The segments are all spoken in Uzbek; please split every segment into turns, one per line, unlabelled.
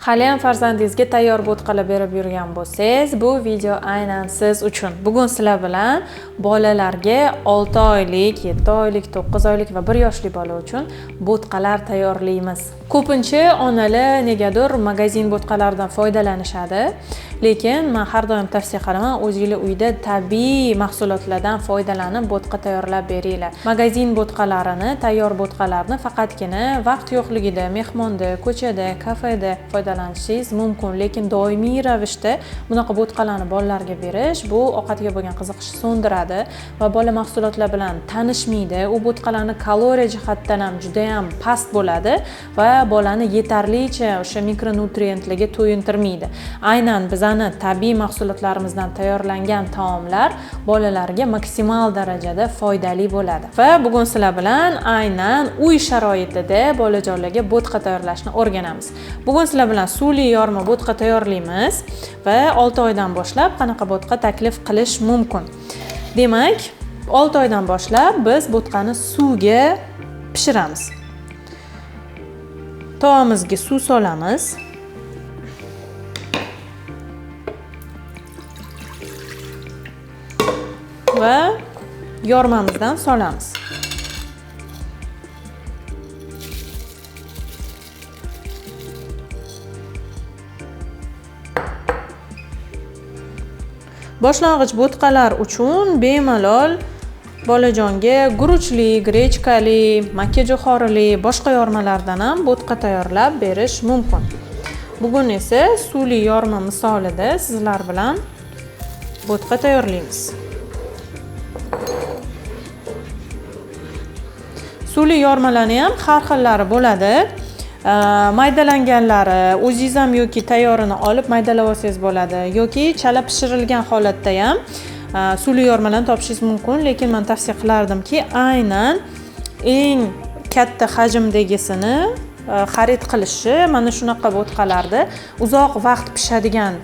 Hali ham farzandingizga tayyor bo'tqalar berib yurgan bo'lsangiz, bu video aynan siz uchun. Bugun sizlar bilan bolalarga 6 oylik, 7 oylik, 9 oylik va 1 yoshli bola uchun bo'tqalar tayyorlaymiz. Ko'pincha onalar negadir magazin bo'tqalaridan foydalanishadi, lekin men har doim tavsiya qilaman, o'zingizlar uyda tabiiy mahsulotlardan foydalanib bo'tqa tayyorlab beringlar. Magazin bo'tqalarini, tayyor bo'tqalarni faqatgina vaqt yo'qligida, mehmonda, ko'chada, kafeda foydalanishingiz mumkin, lekin doimiy ravishda bunaqa bo'tqalarni bolalarga berish bu ovqatga bo'lgan qiziqishni so'ndiradi va bola mahsulotlar bilan tanishmaydi. U bo'tqalarni kaloriya jihatdan ham juda ham past bo'ladi va bolani yetarlicha o'sha mikronutriyentlarga to'yintirmaydi. Aynan bizani tabiiy mahsulotlarimizdan tayyorlangan taomlar bolalarga maksimal darajada foydali bo'ladi. Va bugun sizlar bilan aynan uy sharoitida bolajonlarga bo'tqa tayyorlashni o'rganamiz. Bugun sizlar bilan suvli yorma bo'tqa tayyorlaymiz va 6 oydan boshlab qanaqa bo'tqa taklif qilish mumkin. Demak, 6 oydan boshlab biz bo'tqani suvga pishiramiz. Tovamizga suv solamiz. Va yormamizdan solamiz. Boshlang'ich bo'tqalar uchun bemalol bolajonga guruchli, grechkali, makkajo'xorili, boshqa yormalardan ham bo'tqa tayyorlab berish mumkin. Bugun esa suvli yorma misolida sizlar bilan bo'tqa tayyorlaymiz. Suvli yormalarni ham har xillari bo'ladi. Maydalanganlari o'zingiz ham yoki tayyorini olib maydalab olsangiz bo'ladi, yoki chala pishirilgan holatda ham suvli yormalarni topishingiz mumkin, lekin men tavsiya qilardimki, aynan eng katta hajmdagisini xarid qilishni, mana shunaqa bo'tqalarda uzoq vaqt pishadigan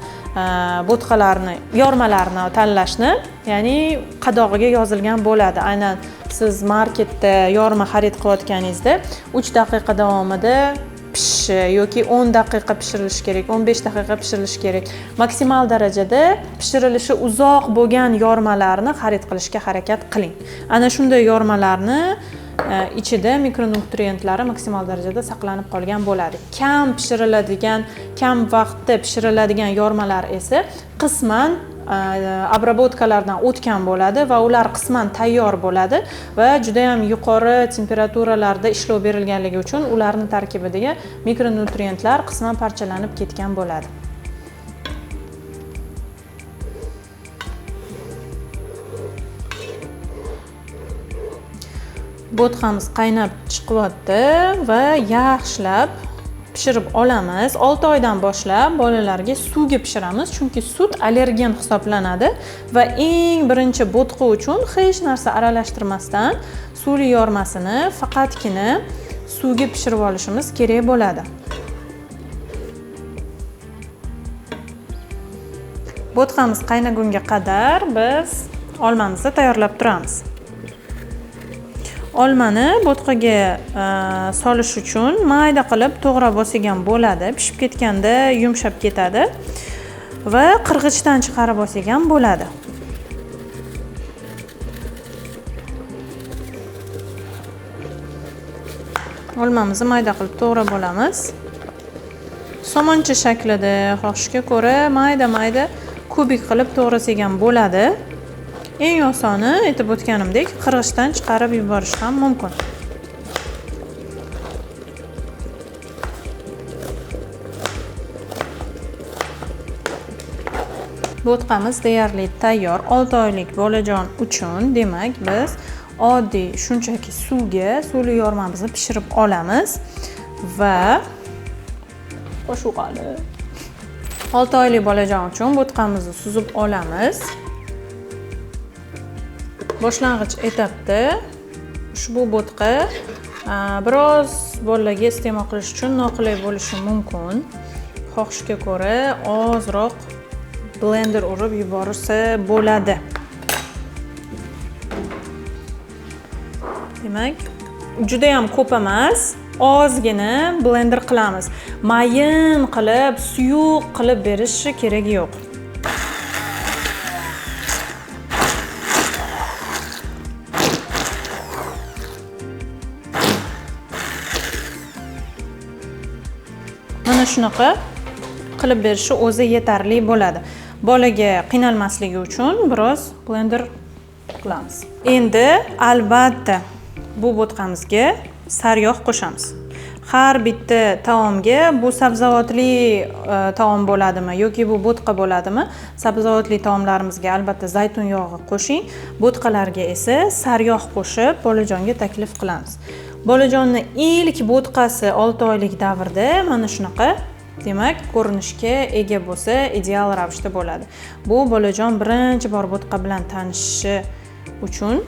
bo'tqalarni, yormalarni tanlashni, ya'ni qadog'iga yozilgan bo'ladi. Aynan siz marketda yorma xarid qilayotganingizda 3 daqiqa davomida pishishi yoki 10 daqiqa pishirilishi kerak, 15 daqiqa pishirilishi kerak. Maksimal darajada pishirilishi uzoq bo'lgan yormalarni xarid qilishga harakat qiling. Ana shunday yormalarni ichida mikronutriyentlari maksimal darajada saqlanib qolgan bo'ladi. Kam pishiriladigan, kam vaqtda pishiriladigan yormalar esa qisman obrabotkalardan o'tgan bo'ladi va ular qisman tayyor bo'ladi va juda ham yuqori temperaturalarda ishlov berilganligi uchun ularning tarkibidagi mikronutriyentlar qisman parchalanib ketgan bo'ladi. Bo'tqamiz qaynab chiqyapti va yaxshilab pishirib olamiz. 6 oydan boshlab bolalarga suvga pishiramiz, chunki sut allergen hisoblanadi va eng birinchi bo'tqa uchun hech narsa aralashtirmasdan suvli yormasini faqatgina suvga pishirib olishimiz kerak bo'ladi. Bo'tqamiz qaynagunga qadar biz olmamizni tayyorlab turamiz. Olmani bo'tqaga solish uchun mayda qilib to'g'rab olsak bo'ladi. Pishib ketganda yumshab ketadi va qirg'ichdan chiqarib olsak bo'ladi. Olmamizni mayda qilib to'g'rab olamiz. Somoncha shaklida xohishga ko'ra mayda-mayda kubik qilib to'g'rasak bo'ladi. Eng osoni aytib o'tganimdek qirg'ichdan chiqarib yuborish ham mumkin. Bo'tqamiz deyarli tayyor. 6 oylik bolajon uchun, demak biz oddiy shunchaki suvli yormamizni pishirib olamiz va qo'shug'ali 6 oylik bolajon uchun bo'tqamizni suzib olamiz. Boshlang'ich etapda ushbu bo'tqa biroz bolalarga iste'mol qilish uchun noqulay bo'lishi mumkin. Xohishga ko'ra ozroq blender urib yuborsa bo'ladi. Demak, juda ham ko'p emas, ozgina blender qilamiz. mayin qilib, suyuq qilib berishi keragi yo'q. Mana shunaqa qilib berishi o'zi yetarli bo'ladi. Bolaga qiynalmasligi uchun biroz blender qilamiz. Endi albatta bu bo'tqamizga sariyog' qo'shamiz. Har bitta taomga bu sabzavotli taom bo'ladimi yoki bu bo'tqa bo'ladimi? Sabzavotli taomlarimizga albatta zaytun yog'i qo'shing. Bo'tqalarga esa sariyog' qo'shib bolajonga taklif qilamiz. Bolajonning ilk bo'tqasi 6 oylik davrda mana shunaqa, demak, ko'rinishga ega bo'lsa, ideal ravishda bo'ladi. Bu bolajon birinchi bor bo'tqa bilan tanishishi uchun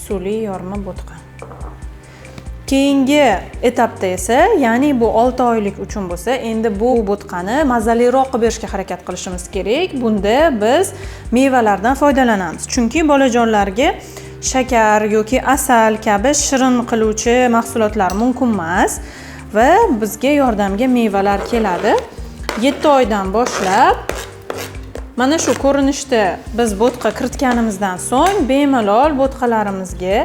suli yorma bo'tqa. Keyingi etapda esa, ya'ni bu 6 oylik uchun bo'lsa, endi bu bo'tqani mazaliroq qilib berishga harakat qilishimiz kerak. Bunda biz mevalardan foydalanamiz. Chunki bolajonlarga shakar yoki asal kabi shirin qiluvchi mahsulotlar mumkin emas va bizga yordamga mevalar keladi. 7 oydan boshlab mana shu ko'rinishda biz bo'tqa kiritganimizdan so'ng bemalol bo'tqalarimizga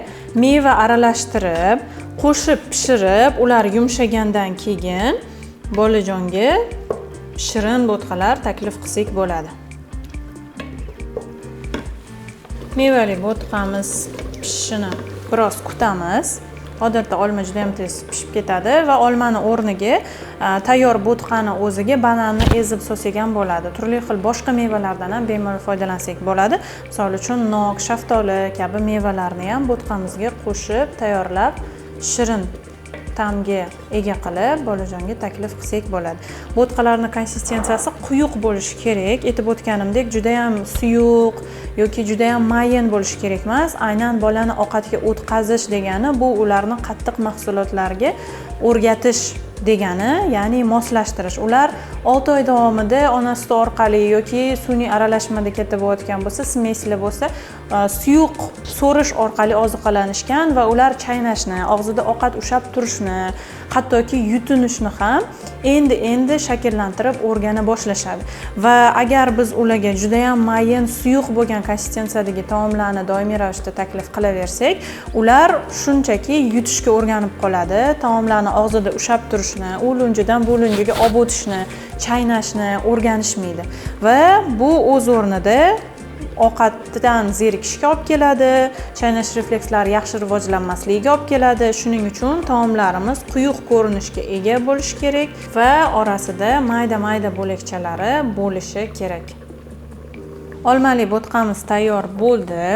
meva aralashtirib, qo'shib pishirib, ular yumshagandan keyin bolajonga shirin bo'tqalar taklif qilsak bo'ladi. Mevali bo'tqamiz pishishini biroz kutamiz. Odatda olma juda ham tez pishib ketadi va olmani o'rniga tayyor bo'tqani o'ziga bananni ezib solsak ham bo'ladi. Turli xil boshqa mevalardan ham bemalol foydalansak bo'ladi. Misol uchun nok, shaftoli kabi mevalarni ham bo'tqamizga qo'shib tayyorlab, shirin ta'mga ega qilib bolajonga taklif qilsak bo'ladi. Bo'tqalarning konsistensiyasi quyuq bo'lishi kerak. Aytib o'tganimdek, juda ham suyuq yoki juda ham mayin bo'lishi kerak emas. Aynan bolani ovqatga o'tkazish degani bu ularni qattiq mahsulotlarga o'rgatish degani, ya'ni moslashtirish. Ular 6 oy davomida ona suti orqali yoki sun'iy aralashmada katta bo'layotgan bo'lsa, smesli bo'lsa, suyuq so'rish orqali oziqalanishgan va ular chaynashni, og'zida ovqat ushlab turishni, hattoki yutinishni ham endi shakllantirib o'rgana boshlashadi. Va agar biz ularga juda ham mayin, suyuq bo'lgan konsistensiyadagi taomlarni doimiy ravishda taklif qilaversak, ular shunchaki yutishga o'rganib qoladi. Taomlarni og'zida ushlab turishni, u lunjidan bu lunjiga olib o'tishni, chaynashni o'rganishmaydi. Va bu o'z o'rnida ovqatdan zerikishga olib keladi, chaynash reflekslari yaxshi rivojlanmasligiga olib keladi. Shuning uchun taomlarimiz quyuq ko'rinishga ega bo'lishi kerak va orasida mayda-mayda bo'lakchalari bo'lishi kerak. Olmali bo'tqamiz tayyor bo'ldi.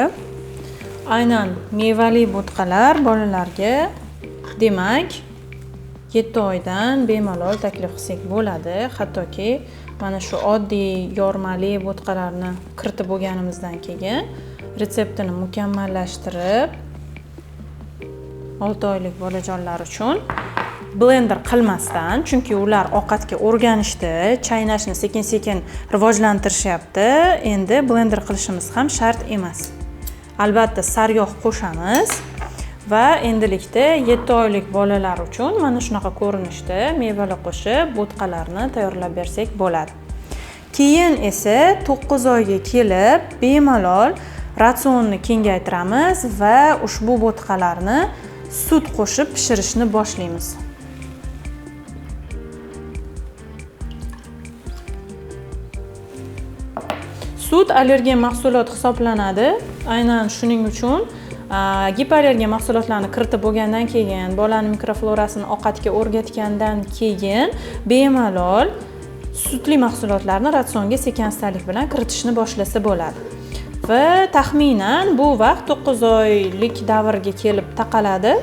Aynan mevali bo'tqalar bolalarga, demak, 7 oydan bemalol taklif qilsak bo'ladi. Hattoki mana shu oddiy yormali bo'tqalarni kiritib bo'lganimizdan keyin retseptini mukammallashtirib 6 oylik bolajonlar uchun blender qilmasdan, chunki ular ovqatga o'rganishdi, chaynashni sekin-sekin rivojlantirishyapti. Endi blender qilishimiz ham shart emas. Albatta sariyog' qo'shamiz. Va endilikda 7 oylik bolalar uchun mana shunaqa ko'rinishda mevalar qo'shib bo'tqalarni tayyorlab bersak bo'ladi. Keyin esa 9 oyga kelib bemalol ratsionni kengaytiramiz va ushbu bo'tqalarni sut qo'shib pishirishni boshlaymiz. Sut allergen mahsulot hisoblanadi. Aynan shuning uchun gipoallergen mahsulotlarni kiritib bo'lgandan keyin, bolaning mikroflorasini ovqatga o'rgatgandan keyin bemalol sutli mahsulotlarni ratsionga sekin-astalik bilan kiritishni boshlasa bo'ladi. Va taxminan bu vaqt 9 oylik davrga kelib taqaladi.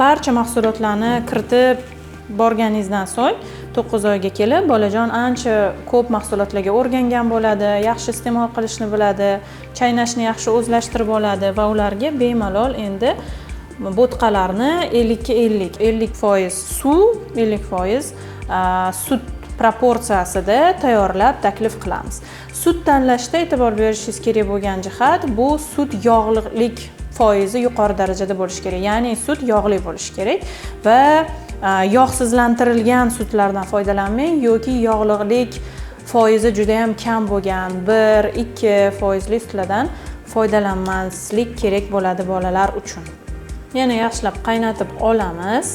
Barcha mahsulotlarni kiritib borganingizdan so'ng 9 oyga kelib bolajon ancha ko'p mahsulotlarga o'rgangan bo'ladi, yaxshi iste'mol qilishni biladi, chaynashni yaxshi o'zlashtirib oladi va ularga bemalol endi bo'tqalarni 50% suv, 50% sut proporsiyasida tayyorlab taklif qilamiz. Sut tanlashda e'tibor berishingiz kerak bo'lgan jihat, bu sut yog'lilik foizi yuqori darajada bo'lishi kerak. Ya'ni sut yog'li bo'lishi kerak va yog'sizlantirilgan sutlardan foydalanmang yoki yog'liqlik foizi juda ham kam bo'lgan 1-2% sutlardan foydalanmaslik kerak bo'ladi bolalar uchun. Yana yaxshilab qaynatib olamiz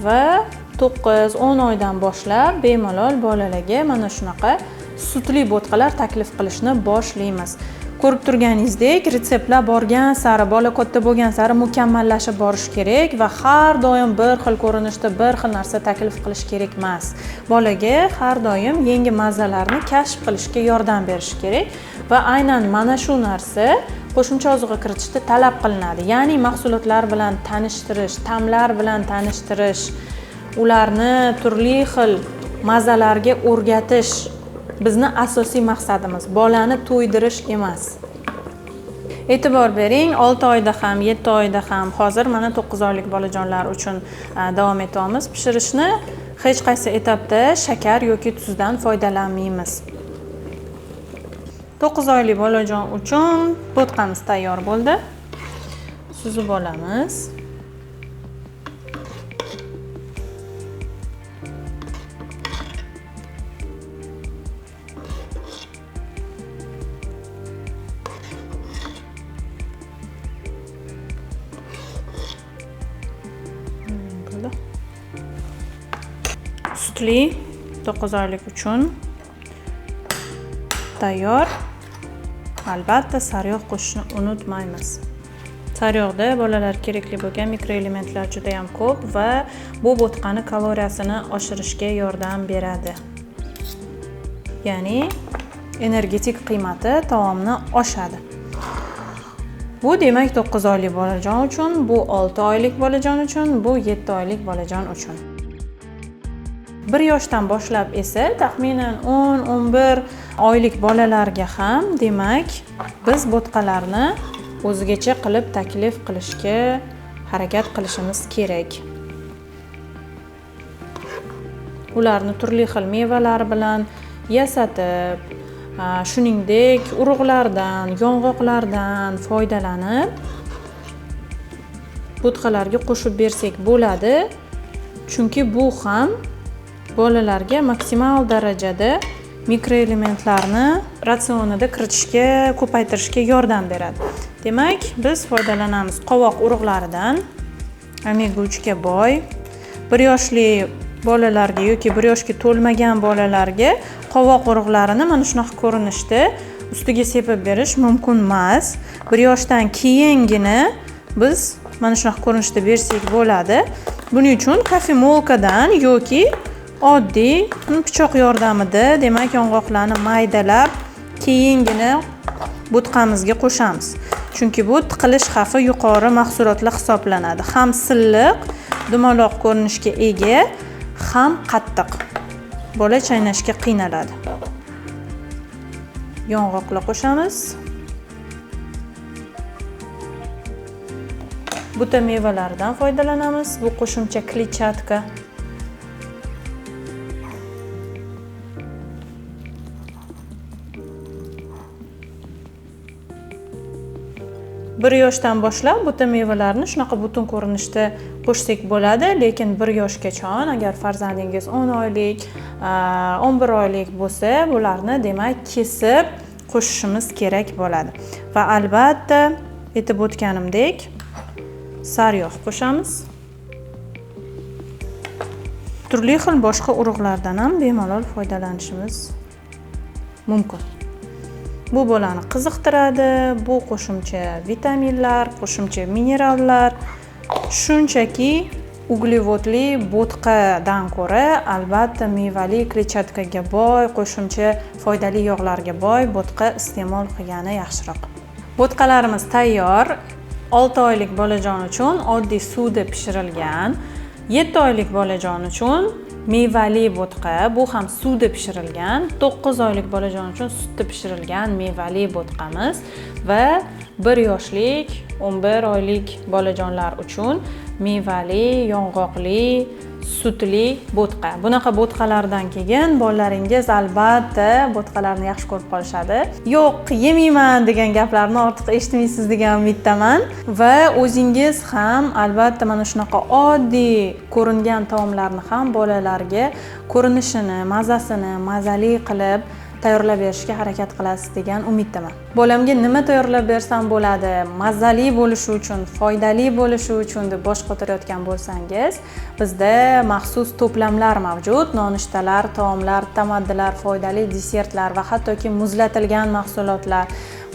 va 9-10 oydan boshlab bemalol bolalarga mana shunaqa sutli bo'tqalar taklif qilishni boshlaymiz. Ko'rib turganingizdek, retseptlar borgan sari, bola katta bo'lgan sari mukammallashib borish kerak va har doim bir xil ko'rinishda bir xil narsa taklif qilish kerak emas. Bolaga har doim yangi mazzalarni kashf qilishga yordam berish kerak va aynan mana shu narsa qo'shimcha ozuqa kiritishda talab qilinadi. Ya'ni mahsulotlar bilan tanishtirish, ta'mlar bilan tanishtirish, ularni turli xil mazzalarga o'rgatish bizni asosiy maqsadimiz, bolani to'ydirish emas. E'tibor bering, 6 oyda ham, 7 oyda ham, hozir mana 9 oylik bolajonlar uchun davom etamiz pishirishni. Hech qaysi etapda shakar yoki tuzdan foydalanmaymiz. 9 oylik bolajon uchun bo'tqamiz tayyor bo'ldi. Suzib olamiz. Sutli 9 oylik uchun tayyor. Albatta sariyog' qo'shishni unutmaymiz. Sariyog'da bolalar kerakli bo'lgan mikroelementlar juda ham ko'p va bu bo'tqani kaloriyasini oshirishga yordam beradi. Ya'ni energetik qiymati taomni oshadi. Bu demak 9 oylik bolajon uchun, bu 6 oylik bolajon uchun, bu 7 oylik bolajon uchun. 1 yoshdan boshlab esa taxminan 10-11 oylik bolalarga ham demak biz bo'tqalarni o'zgacha qilib taklif qilishga harakat qilishimiz kerak. Ularni turli xil mevalar bilan yasatib, shuningdek urug'lardan, yong'oqlardan foydalanib bo'tqalarga qo'shib bersak bo'ladi. Chunki bu ham bolalarga maksimal darajada mikroelementlarni ratsionida kiritishga, ko'paytirishga yordam beradi. Demak, biz foydalanamiz qovoq urug'laridan, omega 3 ga boy. 1 yoshli bolalarga yoki 1 yoshga to'lmagan bolalarga qovoq urug'larini mana shunaqa ko'rinishda ustiga sepib berish mumkin emas. 1 yoshdan keyingina biz mana shunaqa ko'rinishda bersak bo'ladi. Buning uchun kofemolkadan yoki oddiy pichoq yordamida demak yong'oqlarni maydalab keyingina bo'tqamizga qo'shamiz. Chunki bu tiqilish xavfi yuqori mahsulotlar hisoblanadi. Ham silliq, dumaloq ko'rinishga ega, ham qattiq. Bola chaynashga qiynaladi. Yong'oqlar qo'shamiz. Buta mevalaridan foydalanamiz. Bu qo'shimcha kletchatka. 1 yoshdan boshlab buta mevalarni shunaqa butun ko'rinishda qo'shsak bo'ladi, lekin 1 yoshgacha agar farzandingiz 10 oylik, 11 oylik bo'lsa, bularni demak kesib qo'shishimiz kerak bo'ladi. Va albatta aytib o'tganimdek sariyog' qo'shamiz. Turli xil boshqa urug'lardan ham bemalol foydalanishimiz mumkin. Bu bolani qiziqtiradi, bu qo'shimcha vitaminlar, qo'shimcha minerallar, shunchaki uglevodli bo'tqadan ko'ra albatta mevali kletchatkaga boy, qo'shimcha foydali yog'larga boy bo'tqa iste'mol qilgani yaxshiroq. Bo'tqalarimiz tayyor. 6 oylik bolajon uchun oddiy suvda pishirilgan, 7 oylik bolajon uchun mevali bo'tqa, bu ham suvda pishirilgan, 9 oylik bolajon uchun sutda pishirilgan mevali bo'tqamiz va 1 yoshlik, 11 oylik bolajonlar uchun mevali, yong'oqli, sutli bo'tqa. Bunaqa bo'tqalardan keyin bolalaringiz albatta bo'tqalarni yaxshi ko'rib qolishadi. Yo'q, yemayman degan gaplarni ortiq eshitmaysiz degan umiddaman va o'zingiz ham albatta mana shunaqa oddiy ko'ringan taomlarni ham bolalarga ko'rinishini, mazasini mazali qilib tayyorlab berishga harakat qilasiz degan umiddaman. Bolamga nima tayyorlab bersam bo'ladi, mazali bo'lishi uchun, foydali bo'lishi uchun deb bosh qotirayotgan bo'lsangiz, bizda maxsus to'plamlar mavjud. Nonushtalar, taomlar, tamaddilar, foydali desertlar va hattoki muzlatilgan mahsulotlar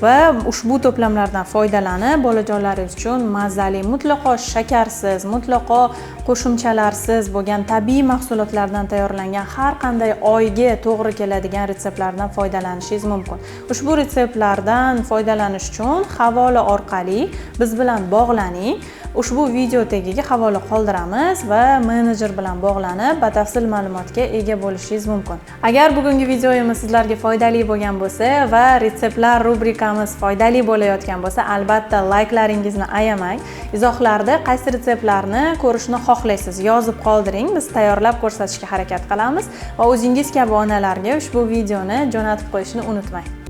va ushbu to'plamlardan foydalanib bolajonlaringiz uchun mazali, mutlaqo shakarsiz, mutlaqo qo'shimchalarsiz bo'lgan tabiiy mahsulotlardan tayyorlangan har qanday oyga to'g'ri keladigan retseptlardan foydalanishingiz mumkin. Ushbu retseptlardan foydalanish uchun havola orqali biz bilan bog'laning. Ushbu video tagiga havola qoldiramiz va menejer bilan bog'lanib batafsil ma'lumotga ega bo'lishingiz mumkin. Agar bugungi videoyimiz sizlarga foydali bo'lgan bo'lsa va retseptlar rubrikamiz foydali bo'layotgan bo'lsa, albatta layklaringizni ayamang. Izohlarda qaysi retseptlarni ko'rishni xohlaysiz yozib qoldiring. Biz tayyorlab ko'rsatishga harakat qilamiz va o'zingiz kabi onalarga ushbu videoni jo'natib qo'yishni unutmang.